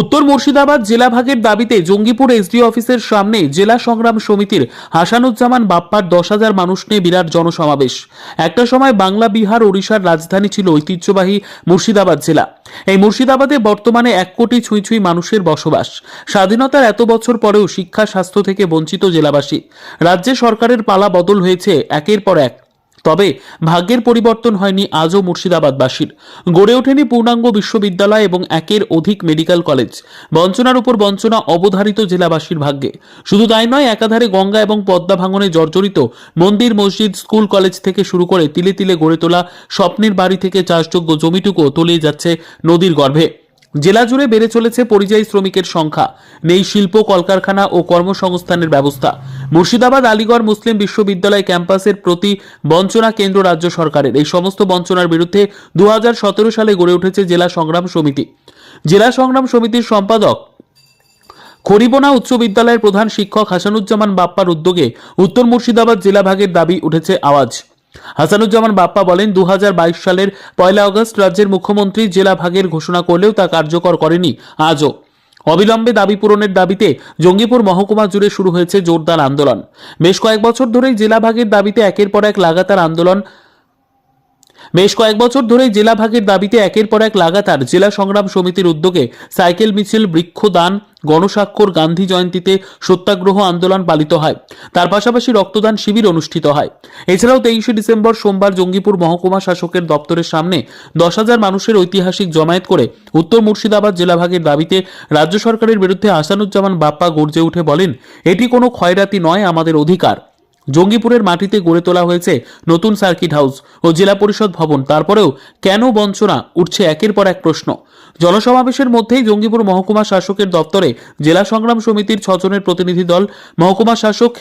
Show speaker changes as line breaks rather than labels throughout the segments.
উত্তর মুর্শিদাবাদ জেলা ভাগের দাবিতে জঙ্গিপুর এসডিও অফিসের সামনে জেলা সংগ্রাম সমিতির হাসানুজ্জামান বাপ্পার 10,000 মানুষ নিয়ে বিরাট জনসমাবেশ। একটা সময় বাংলা, বিহার, ওড়িশার রাজধানী ছিল ঐতিহ্যবাহী মুর্শিদাবাদ জেলা। এই মুর্শিদাবাদে বর্তমানে 1 কোটি ছুঁই ছুঁই মানুষের বসবাস। স্বাধীনতার এত বছর পরেও শিক্ষা, স্বাস্থ্য থেকে বঞ্চিত জেলাবাসী। রাজ্যে সরকারের পালা বদল হয়েছে একের পর এক, তবে ভাগ্যের পরিবর্তন হয়নি আজও মুর্শিদাবাদবাসীর। গড়ে ওঠেনি পূর্ণাঙ্গ বিশ্ববিদ্যালয় এবং একের অধিক মেডিকেল কলেজ। বঞ্চনার উপর বঞ্চনা অবধারিত জেলাবাসীর ভাগ্যে। শুধু তাই নয়, একাধারে গঙ্গা এবং পদ্মা ভাঙনে জর্জরিত মন্দির, মসজিদ, স্কুল, কলেজ থেকে শুরু করে তিলে তিলে গড়ে তোলা স্বপ্নের বাড়ি থেকে চাষযোগ্য জমিটুকুও তলিয়ে যাচ্ছে নদীর গর্ভে। জেলা জুড়ে বেড়ে চলেছে পরিযায়ী শ্রমিকের সংখ্যা, নেই শিল্প, কলকারখানা ও কর্মসংস্থানের ব্যবস্থা। মুর্শিদাবাদ আলিগড় মুসলিম বিশ্ববিদ্যালয় ক্যাম্পাসের প্রতি বঞ্চনা কেন্দ্র রাজ্য সরকারের। এই সমস্ত বঞ্চনার বিরুদ্ধে 2017 সালে গড়ে উঠেছে জেলা সংগ্রাম সমিতি। জেলা সংগ্রাম সমিতির সম্পাদক খরিবোনা উচ্চ বিদ্যালয়ের প্রধান শিক্ষক হাসানুজ্জামান বাপ্পার উদ্যোগে উত্তর মুর্শিদাবাদ জেলা ভাগের দাবি উঠেছে আওয়াজ। হাসানুজ্জামান বাপ্পা বলেন, 2022 সালের 1 আগস্ট রাজ্যের মুখ্যমন্ত্রী জেলা ভাগের ঘোষণা করলেও তা কার্যকর করেনি আজও। অবিলম্বে দাবি পূরণের দাবিতে জঙ্গিপুর মহকুমা জুড়ে শুরু হয়েছে জোরদার আন্দোলন। বেশ কয়েক বছর ধরেই জেলা ভাগের দাবিতে একের পর এক লাগাতার জেলা সংগ্রাম সমিতির উদ্যোগে সাইকেল মিছিল, বৃক্ষদান, গণস্বাক্ষর, গান্ধী জয়ন্তীতে সত্যাগ্রহ আন্দোলন পালিত হয়। তার পাশাপাশি রক্তদান শিবির অনুষ্ঠিত হয়। এছাড়াও 23শে ডিসেম্বর সোমবার জঙ্গিপুর মহকুমা শাসকের দপ্তরের সামনে 10,000 মানুষের ঐতিহাসিক জমায়েত করে উত্তর মুর্শিদাবাদ জেলা ভাগের দাবিতে রাজ্য সরকারের বিরুদ্ধে হাসানুজ্জামান বাপ্পা গর্জে উঠে বলেন, এটি কোনো ক্ষয়রাতি নয়, আমাদের অধিকার। জঙ্গিপুরের মাটিতে গড়ে তোলা হয়েছে নতুন সার্কিট হাউস ও জেলা পরিষদ ভবন, তারপরেও কেন বঞ্চনা? উঠছে একের পর এক প্রশ্ন। জনসমাবেশের মধ্যেই জঙ্গিপুর মহকুমা শাসকের দপ্তরে জেলা সংগ্রাম সমিতির 6 জনের প্রতিনিধি দল মহকুমা শাসক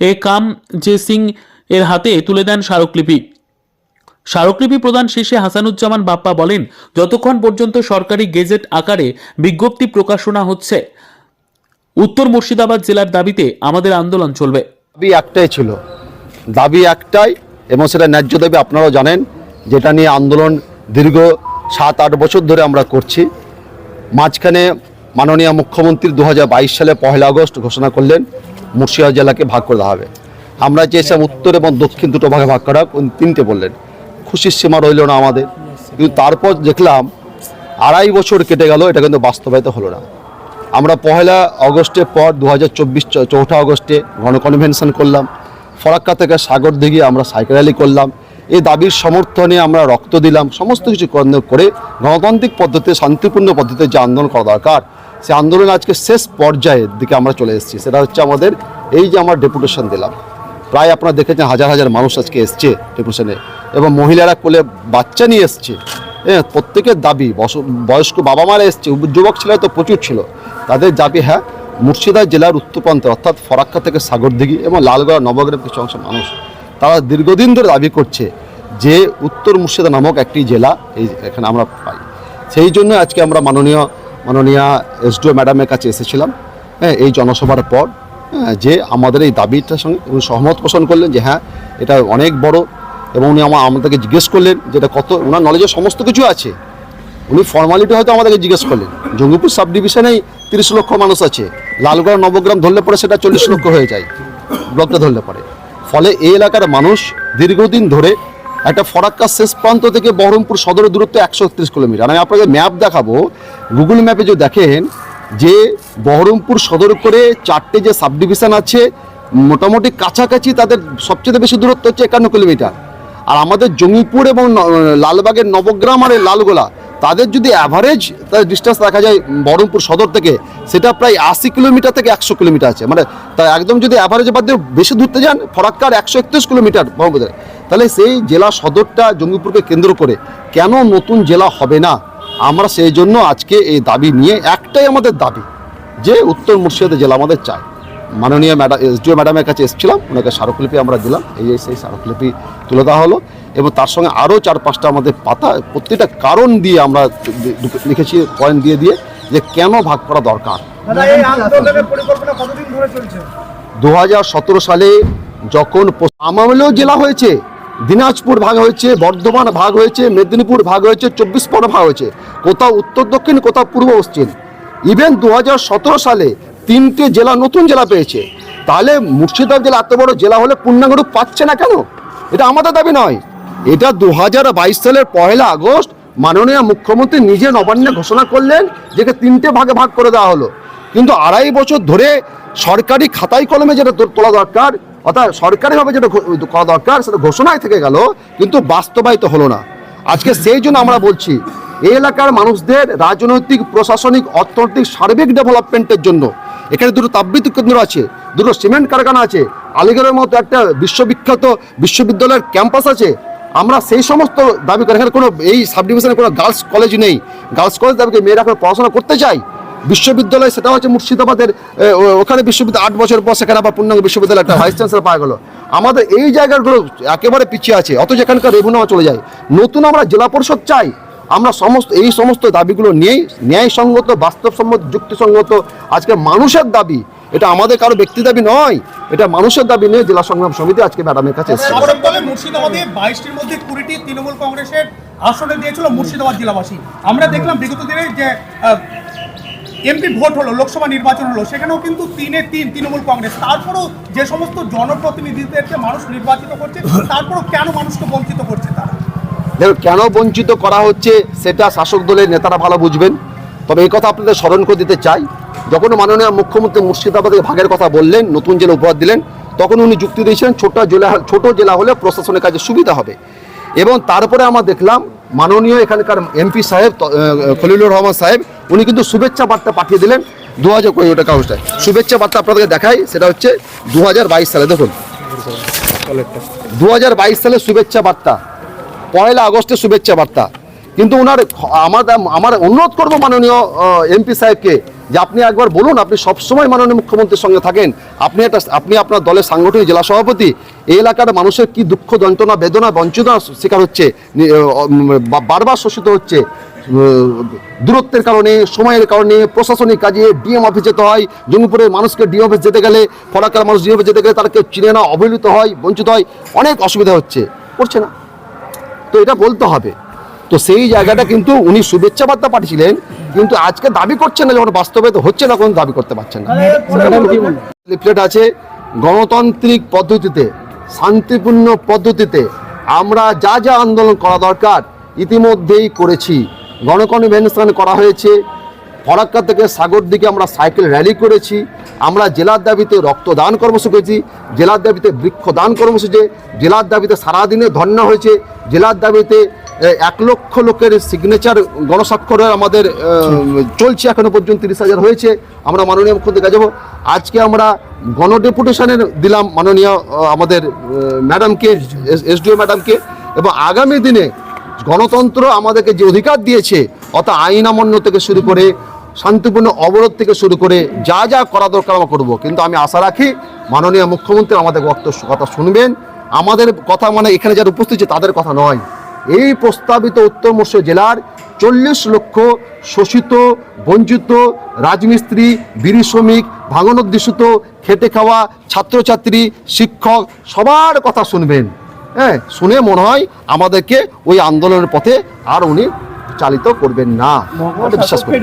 এ কাম জে সিং এর হাতে তুলে দেন স্মারকলিপি। স্মারকলিপি প্রদান শেষে হাসানুজ্জামান বাপ্পা বলেন, যতক্ষণ পর্যন্ত সরকারি গেজেট আকারে বিজ্ঞপ্তি প্রকাশনা হচ্ছে, উত্তর মুর্শিদাবাদ জেলার দাবিতে আমাদের আন্দোলন চলবে।
দাবি একটাই ছিল, দাবি একটাই, এবং সেটা ন্যায্য দাবি। আপনারাও জানেন যেটা নিয়ে আন্দোলন দীর্ঘ 7-8 বছর ধরে আমরা করছি। মাঝখানে মাননীয় মুখ্যমন্ত্রী 2022 সালে 1 আগস্ট ঘোষণা করলেন মুর্শিদাবাদ জেলাকে ভাগ করে দেওয়া হবে। আমরা চেয়েছিলাম উত্তর এবং দক্ষিণ দুটো ভাগে ভাগ করা, 3টে বললেন। খুশির সীমা রইল না আমাদের। কিন্তু তারপর দেখলাম 2.5 বছর কেটে গেল, এটা কিন্তু বাস্তবায়িত হলো না। আমরা 1 আগস্টের পর 2024 4 আগস্টে গণকনভেনশন করলাম। ফরাক্কা থেকে সাগরদিঘি আমরা সাইকেল র্যালি করলাম। এই দাবির সমর্থনে আমরা রক্ত দিলাম। সমস্ত কিছু করে গণতান্ত্রিক পদ্ধতিতে, শান্তিপূর্ণ পদ্ধতিতে যে আন্দোলন করা দরকার, সেই আন্দোলন আজকে শেষ পর্যায়ের দিকে আমরা চলে এসেছি। সেটা হচ্ছে আমাদের এই যে আমরা ডেপুটেশন দিলাম। প্রায় আপনারা দেখেছেন হাজার হাজার মানুষ আজকে এসছে ডেপুটেশনে, এবং মহিলারা কোলে বাচ্চা নিয়ে এসছে। হ্যাঁ, প্রত্যেকের দাবি, বয়স্ক বাবা মারা এসছে, যুবক ছেলেরা তো প্রচুর ছিল। তাদের দাবি, হ্যাঁ, মুর্শিদাবাদ জেলার উত্তর প্রান্তে অর্থাৎ ফরাক্কা থেকে সাগরদিঘি এবং লালগড়, নবগ্রাম কিছু অংশ মানুষ তারা দীর্ঘদিন ধরে দাবি করছে যে উত্তর মুর্শিদাবাদ নামক একটি জেলা এখানে আমরা পাই। সেই জন্য আজকে আমরা মাননীয়া এসডিও ম্যাডামের কাছে এসেছিলাম, হ্যাঁ, এই জনসভার পর, যে আমাদের এই দাবিটার সঙ্গে উনি সহমত পোষণ করলেন যে হ্যাঁ এটা অনেক বড়, এবং উনি আমাদেরকে জিজ্ঞেস করলেন যে এটা কত, ওনার নলেজে সমস্ত কিছু আছে। উনি ফর্মালিটি হয়তো আমাদেরকে জিজ্ঞেস করলেন। জঙ্গিপুর সাব ডিভিশনেই 30 লক্ষ মানুষ আছে, লালগড়, নবগ্রাম ধরলে পরে সেটা 40 লক্ষ হয়ে যায়, ব্লকটা ধরলে পরে। ফলে এই এলাকার মানুষ দীর্ঘদিন ধরে একটা ফরাক্কার শেষ প্রান্ত থেকে বহরমপুর সদরের দূরত্ব 131 কিলোমিটার। আমি আপনাকে ম্যাপ দেখাবো, গুগল ম্যাপে যদি দেখেন যে বহরমপুর সদর করে 4টে যে সাব ডিভিশন আছে, মোটামুটি কাছাকাছি তাদের সবচেয়ে বেশি দূরত্ব হচ্ছে 51 কিলোমিটার। আর আমাদের জঙ্গিপুর এবং লালবাগের নবগ্রাম আর লালগোলা, তাদের যদি অ্যাভারেজ তাদের ডিস্টেন্স দেখা যায় বহরমপুর সদর থেকে, সেটা প্রায় 80 কিলোমিটার থেকে 100 কিলোমিটার আছে। মানে তা একদম যদি অ্যাভারেজ বাদ দিয়ে বেশি দূরতে যান, ফরাক্কার 131 কিলোমিটার বহরমপুরে। তাহলে সেই জেলা সদরটা জঙ্গিপুরকে কেন্দ্র করে কেন নতুন জেলা হবে না? আমরা সেই জন্য আজকে এই দাবি নিয়ে, একটাই আমাদের দাবি যে উত্তর মুর্শিদাবাদ জেলা আমাদের চাই। মাননীয় এসডিও ম্যাডামের কাছে এসেছিলাম, ওনাকে স্মারকলিপি আমরা দিলাম। সেই স্মারকলিপি তুলে দেওয়া হলো, এবং তার সঙ্গে আরও 4-5টা আমাদের পাতা, প্রত্যেকটা কারণ দিয়ে আমরা লিখেছি, পয়েন্ট দিয়ে যে কেন ভাগ করা দরকার। 2017 সালে যখন আমলেও জেলা হয়েছে, দিনাজপুর ভাগ হয়েছে, বর্ধমান ভাগ হয়েছে, মেদিনীপুর ভাগ হয়েছে, 24 পরগনা ভাগ হয়েছে, কোথাও উত্তর দক্ষিণ, কোথাও পূর্ব পশ্চিম। ইভেন 2017 সালে 3টে জেলা নতুন জেলা পেয়েছে। তাহলে মুর্শিদাবাদ জেলা এত বড় জেলা হলে পূর্ণাঙ্গ রূপ পাচ্ছে না কেন? এটা আমাদের দাবি নয়, এটা 2022 সালের 1 আগস্ট মাননীয় মুখ্যমন্ত্রী নিজে নবান্নে ঘোষণা করলেন, যেটা 3টে ভাগে ভাগ করে দেওয়া হলো। কিন্তু 2.5 বছর ধরে সরকারি খাতায় কলমে যেটা তোলা দরকার, অর্থাৎ সরকারিভাবে যেটা করা দরকার, সেটা ঘোষণায় থেকে গেল, কিন্তু বাস্তবায়িত হলো না। আজকে সেই জন্য আমরা বলছি, এই এলাকার মানুষদের রাজনৈতিক, প্রশাসনিক, অর্থনৈতিক সার্বিক ডেভেলপমেন্টের জন্য এখানে দুটো তাপবিদ্যুৎ কেন্দ্র আছে, দুটো সিমেন্ট কারখানা আছে, আলিগড়ের মতো একটা বিশ্ববিখ্যাত বিশ্ববিদ্যালয়ের ক্যাম্পাস আছে। আমরা সেই সমস্ত দাবি করি। এখানে কোনো এই সাব ডিভিশনে কোনো গার্লস কলেজ নেই। গার্লস কলেজ দাবিকে মেয়েরা এখন পড়াশোনা করতে চায়। বিশ্ববিদ্যালয় সেটা হচ্ছে মুর্শিদাবাদের, ওখানে বিশ্ববিদ্যালয় 8 বছর পর সেখানে আবার পূর্ণাঙ্গ বিশ্ববিদ্যালয় একটা ভাইস চ্যান্সেলর পাওয়া গেল। আমাদের এই জায়গাগুলো একেবারে পিছিয়ে আছে, অথচ এখানকার রেভিনিউ চলে যায়। নতুন আমরা জেলা পরিষদ চাই। আমরা এই সমস্ত দাবিগুলো নিয়েই ন্যায়সঙ্গত, বাস্তবসম্মত, যুক্তিসঙ্গত আজকে মানুষের দাবি, এটা আমাদের কারো ব্যক্তি দাবি নয়, এটা মানুষের দাবি নিয়ে জেলা সংগ্রাম সমিতি আজকে ম্যাডামের কাছে এসেছে।
মুর্শিদাবাদে 22টির মধ্যে 20টি তৃণমূল কংগ্রেসের আসনে দিয়েছিল মুর্শিদাবাদ জেলাবাসী। আমরা দেখলাম বিগত দিনে যে এমপি ভোট হলো, লোকসভা নির্বাচন হলো, সেখানেও কিন্তু 3-এ 3 তৃণমূল কংগ্রেস। তারপরেও যে সমস্ত জনপ্রতিনিধিদেরকে মানুষ নির্বাচিত করছে, তারপরেও কেন মানুষকে বঞ্চিত করছে তারা?
দেখো, কেন বঞ্চিত করা হচ্ছে সেটা শাসক দলের নেতারা ভালো বুঝবেন। তবে এই কথা আপনাদের স্মরণ করে দিতে চাই, যখন মাননীয় মুখ্যমন্ত্রী মুর্শিদাবাদের ভাগের কথা বললেন, নতুন জেলা উপহার দিলেন, তখন উনি যুক্তি দিয়েছিলেন ছোট জেলা হলে প্রশাসনের কাজে সুবিধা হবে। এবং তারপরে আমরা দেখলাম মাননীয় এখানকার এমপি সাহেব খলিলুর রহমান সাহেব, উনি কিন্তু শুভেচ্ছা বার্তা পাঠিয়ে দিলেন 2000 কাগজটায়। শুভেচ্ছা বার্তা আপনাদেরকে দেখাই, সেটা হচ্ছে 2022 সালে। দেখুন, 2022 সালের শুভেচ্ছা বার্তা, 1 আগস্টের শুভেচ্ছা বার্তা। কিন্তু ওনার আমার অনুরোধ করবো মাননীয় এমপি সাহেবকে, যে আপনি একবার বলুন, আপনি সবসময় মাননীয় মুখ্যমন্ত্রীর সঙ্গে থাকেন, আপনি আপনার দলের সাংগঠনিক জেলা সভাপতি, এই এলাকার মানুষের কি দুঃখ, যন্ত্রণা, বেদনা, বঞ্চনার শিকার হচ্ছে, বারবার শোষিত হচ্ছে, দূরত্বের কারণে, সময়ের কারণে, প্রশাসনিক কাজে ডিএম অফিস যেতে হয়। জঙ্গিপুরের মানুষকে ডিএম অফিস যেতে গেলে, ফরাক্কার মানুষ ডিএম অফিস যেতে গেলে তাদেরকে চিনে না, অবহেলিত হয়, বঞ্চিত হয়, অনেক অসুবিধা হচ্ছে, করছে না। তো এটা বলতে হবে। তো সেই জায়গাটা কিন্তু উনি শুভেচ্ছা বার্তা পাঠিয়েছিলেন, কিন্তু আজকে দাবি করছেন না, যখন বাস্তবায়িত হচ্ছে না, কোনো দাবি করতে পারছেন না। লিফলেট আছে, গণতান্ত্রিক পদ্ধতিতে, শান্তিপূর্ণ পদ্ধতিতে আমরা যা যা আন্দোলন করা দরকার ইতিমধ্যেই করেছি। গণকনভেনশন করা হয়েছে, ফরাক্কা থেকে সাগর দিকে আমরা সাইকেল র্যালি করেছি, আমরা জেলার দাবিতে রক্তদান কর্মসূচি করেছি, জেলার দাবিতে বৃক্ষদান কর্মসূচি, জেলার দাবিতে সারাদিনে ধর্ণা হয়েছে, জেলার দাবিতে 1 লক্ষ লোকের সিগনেচার গণস্বাক্ষর আমাদের চলছে, এখনো পর্যন্ত 30,000 হয়েছে। আমরা মাননীয় মুখ্যমন্ত্রীর কাছে যাবো। আজকে আমরা গণডেপুটেশনের দিলাম মাননীয় আমাদের ম্যাডামকে, এসডিও ম্যাডামকে, এবং আগামী দিনে গণতন্ত্র আমাদেরকে যে অধিকার দিয়েছে, অর্থাৎ আইন অমান্য থেকে শুরু করে শান্তিপূর্ণ অবরোধ থেকে শুরু করে যা যা করা দরকার আমরা করবো। কিন্তু আমি আশা রাখি মাননীয় মুখ্যমন্ত্রী আমাদের কথা শুনবেন। আমাদের কথা মানে এখানে যারা উপস্থিত আছে তাদের কথা নয়, এই প্রস্তাবিত উত্তর মৎস্য জেলার 40 লক্ষ শোষিত, বঞ্চিত রাজমিস্ত্রি, বিড়ি শ্রমিক, ভাঙনোদ্দিষ্ট, খেটে খাওয়া ছাত্রছাত্রী, শিক্ষক, সবার কথা শুনবেন। হ্যাঁ, শুনে মনে হয় আমাদেরকে ওই আন্দোলনের পথে আর উনি চালিত করবেন না, বিশ্বাস করি।